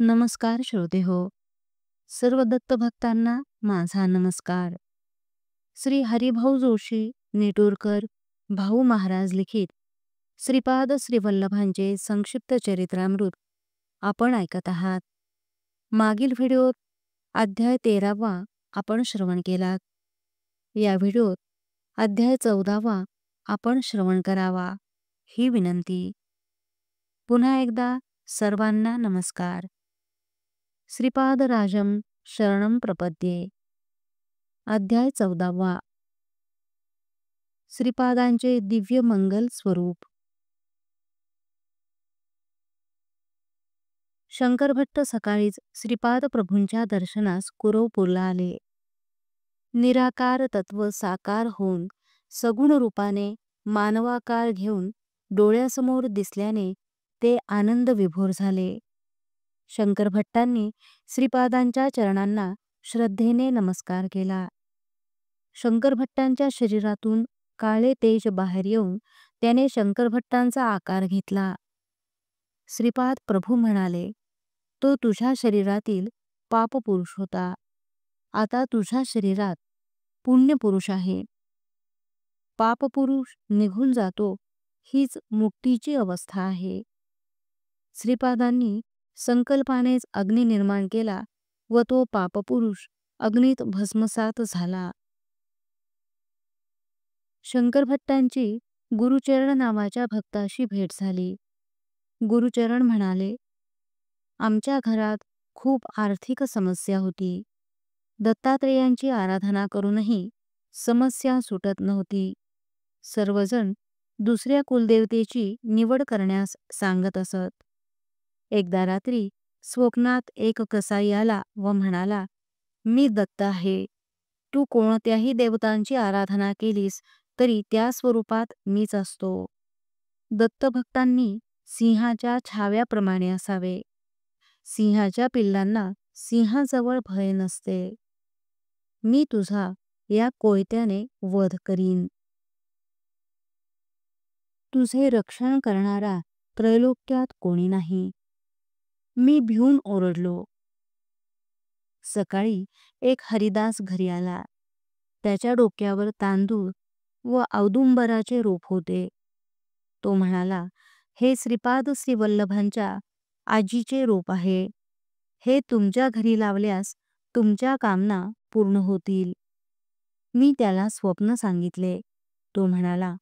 नमस्कार श्रोते हो. सर्व दत्तभक्तांना माझा नमस्कार. श्री हरिभाऊ जोशी नेटुरकर भाऊ महाराज लिखित श्रीपाद श्री वल्लभांचे संक्षिप्त चरित्रामृत आपण ऐकत आहात. मागील व्हिडिओत अध्याय 13वा आपण श्रवण केलात. या व्हिडिओत अध्याय 14वा आपण श्रवण करावा ही विनंती. पुन्हा एकदा सर्वांना नमस्कार. श्रीपादराजम शरणं प्रपद्ये. अध्याय 14वा. श्रीपादांचे दिव्य मंगल स्वरूप. शंकरभट्ट सकाळीच श्रीपाद प्रभूंच्या दर्शनास कुरवपूरला आले. निराकार तत्व साकार होऊन सगुण रूपाने मानवाकार घेऊन डोळ्यासमोर दिसल्याने ते आनंद विभोर झाले. शंकरभट्टांनी श्रीपादांच्या चरणांना श्रद्धेने नमस्कार केला. शंकरभट्टांच्या शरीरातून काळे तेज बाहेर येऊन त्याने शंकरभट्टांचा आकार घेतला. श्रीपाद प्रभू म्हणाले, तो तुझ्या शरीरातील पापपुरुष होता. आता तुझ्या शरीरात पुण्यपुरुष आहे. पापपुरुष निघून जातो हीच मुक्तीची अवस्था आहे. श्रीपादांनी संकल्पानेच अग्नी निर्माण केला व तो पापपुरुष अग्नीत भस्मसात झाला. शंकरभट्टांची गुरुचरण नावाच्या भक्ताशी भेट झाली. गुरुचरण म्हणाले, आमच्या घरात खूप आर्थिक समस्या होती. दत्तात्रेयांची आराधना करूनही समस्या सुटत नव्हती. सर्वजण दुसऱ्या कुलदेवतेची निवड करण्यास सांगत असत. एकदा रात्री स्वप्नात एक कसाई आला व म्हणाला, मी दत्त आहे. तू कोणत्याही देवतांची आराधना केलीस तरी त्या स्वरूपात मीच असतो. दत्तभक्तांनी सिंहाच्या छाव्याप्रमाणे असावे. सिंहाच्या पिल्लांना सिंहाजवळ भय नसते. मी तुझा या कोयत्याने वध करीन. तुझे रक्षण करणारा त्रैलोक्यात कोणी नाही. मी भिवून ओरडलो. सकाळी एक हरिदास घरी आला. त्याच्या डोक्यावर तांदूळ व औदुंबराचे रोप होते. तो म्हणाला, हे श्रीपाद श्री वल्लभांच्या आजीचे रोप आहे. हे तुमच्या घरी लावल्यास तुमच्या कामना पूर्ण होतील. मी त्याला स्वप्न सांगितले. तो म्हणाला,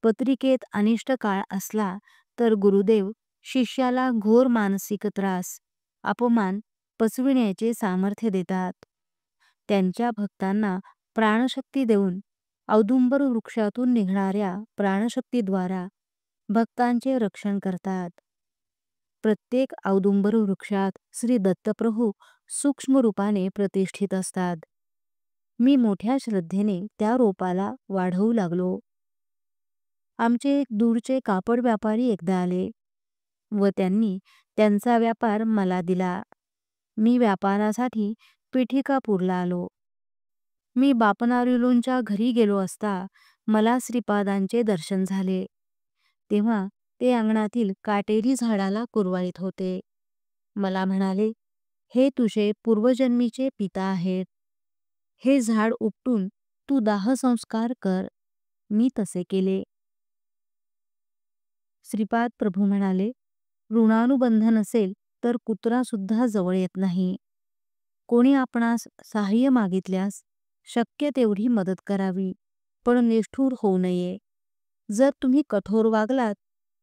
पत्रिकेत अनिष्ट काळ असला तर गुरुदेव शिष्याला घोर मानसिक त्रास अपमान पचविण्याचे सामर्थ्य देतात. त्यांच्या भक्तांना प्राणशक्ती देऊन औदुंबर वृक्षातून निघणाऱ्या प्राणशक्तीद्वारा भक्तांचे रक्षण करतात. प्रत्येक औदुंबर वृक्षात श्री दत्तप्रभू सूक्ष्म रूपाने प्रतिष्ठित असतात. मी मोठ्या श्रद्धेने त्या रोपाला वाढवू लागलो. आमचे एक दूरचे कापड व्यापारी एकदा आले व त्यांनी त्यांचा व्यापार मला दिला. मी व्यापारासाठी पिठिकापूरला आलो. मी बापनारिलोंच्या घरी गेलो असता मला श्रीपादांचे दर्शन झाले. तेव्हा ते अंगणातील काटेरी झाडाला कुरवाळीत होते. मला म्हणाले, हे तुझे पूर्वजन्मीचे पिता आहेत. हे झाड उपटून तू दाहसंस्कार कर. मी तसे केले. श्रीपाद प्रभू म्हणाले, ऋणानुबंध नसेल तर कुत्रा सुद्धा जवळ येत नाही. कोणी आपणास सहाय्य मागितल्यास शक्य तेवढी मदत करावी, पण निष्ठुर होऊ नये. जर तुम्ही कठोर वागलात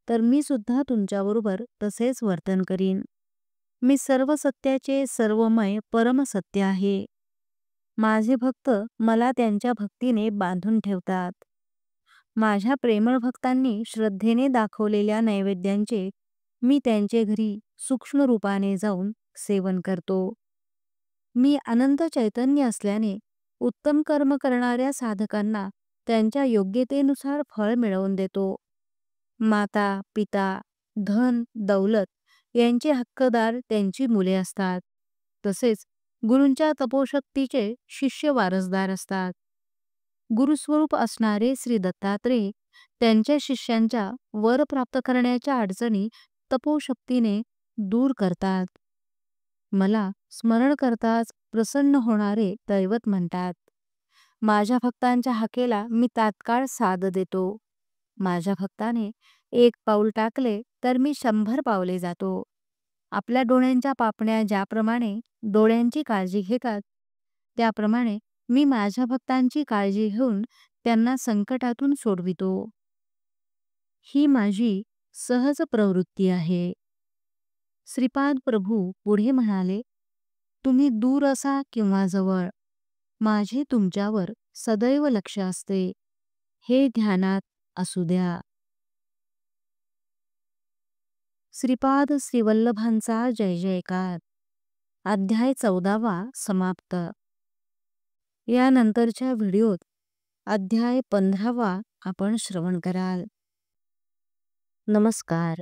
तर मी सुद्धा तुमच्याबरोबर तसेच वर्तन करीन. मी सर्व सत्याचे सर्वमय परमसत्य आहे. माझे भक्त मला त्यांच्या भक्तीने बांधून ठेवतात. माझ्या प्रेमळ भक्तांनी श्रद्धेने दाखवलेल्या नैवेद्यांचे मी त्यांचे घरी सूक्ष्म रूपाने जाऊन सेवन करतो. मी अनंत चैतन्य असल्याने उत्तम कर्म करणाऱ्या साधकांना त्यांच्या योग्यतेनुसार फळ मिळवून देतो. माता पिता धन दौलत यांचे हक्कदार त्यांची मुले असतात. तसेच गुरूंच्या तपोशक्तीचे शिष्य वारसदार असतात. गुरुस्वरूप असणारे श्री दत्तात्रेय त्यांच्या शिष्यांच्या वर प्राप्त करण्याच्या अडचणी तपोशक्तीने दूर करतात. मला स्मरण करताच प्रसन्न होणारे दैवत म्हणतात. माझ्या भक्तांच्या हाकेला मी तात्काळ साद देतो. माझ्या भक्ताने एक पाऊल टाकले तर मी 100 पावले जातो. आपल्या डोळ्यांच्या पापण्या ज्याप्रमाणे डोळ्यांची काळजी घेतात, त्याप्रमाणे मी माझ्या भक्तांची काळजी घेऊन त्यांना संकटातून सोडवितो. ही माझी सहज प्रवृत्ती आहे. श्रीपाद प्रभू पुढे म्हणाले, तुम्ही दूर असा किंवा जवळ, माझे तुमच्यावर सदैव लक्ष असते, हे ध्यानात असू द्या. श्रीपाद श्रीवल्लभांचा जय जयकार. अध्याय 14वा समाप्त. यानंतरच्या व्हिडिओत अध्याय 15वा आपण श्रवण कराल. नमस्कार.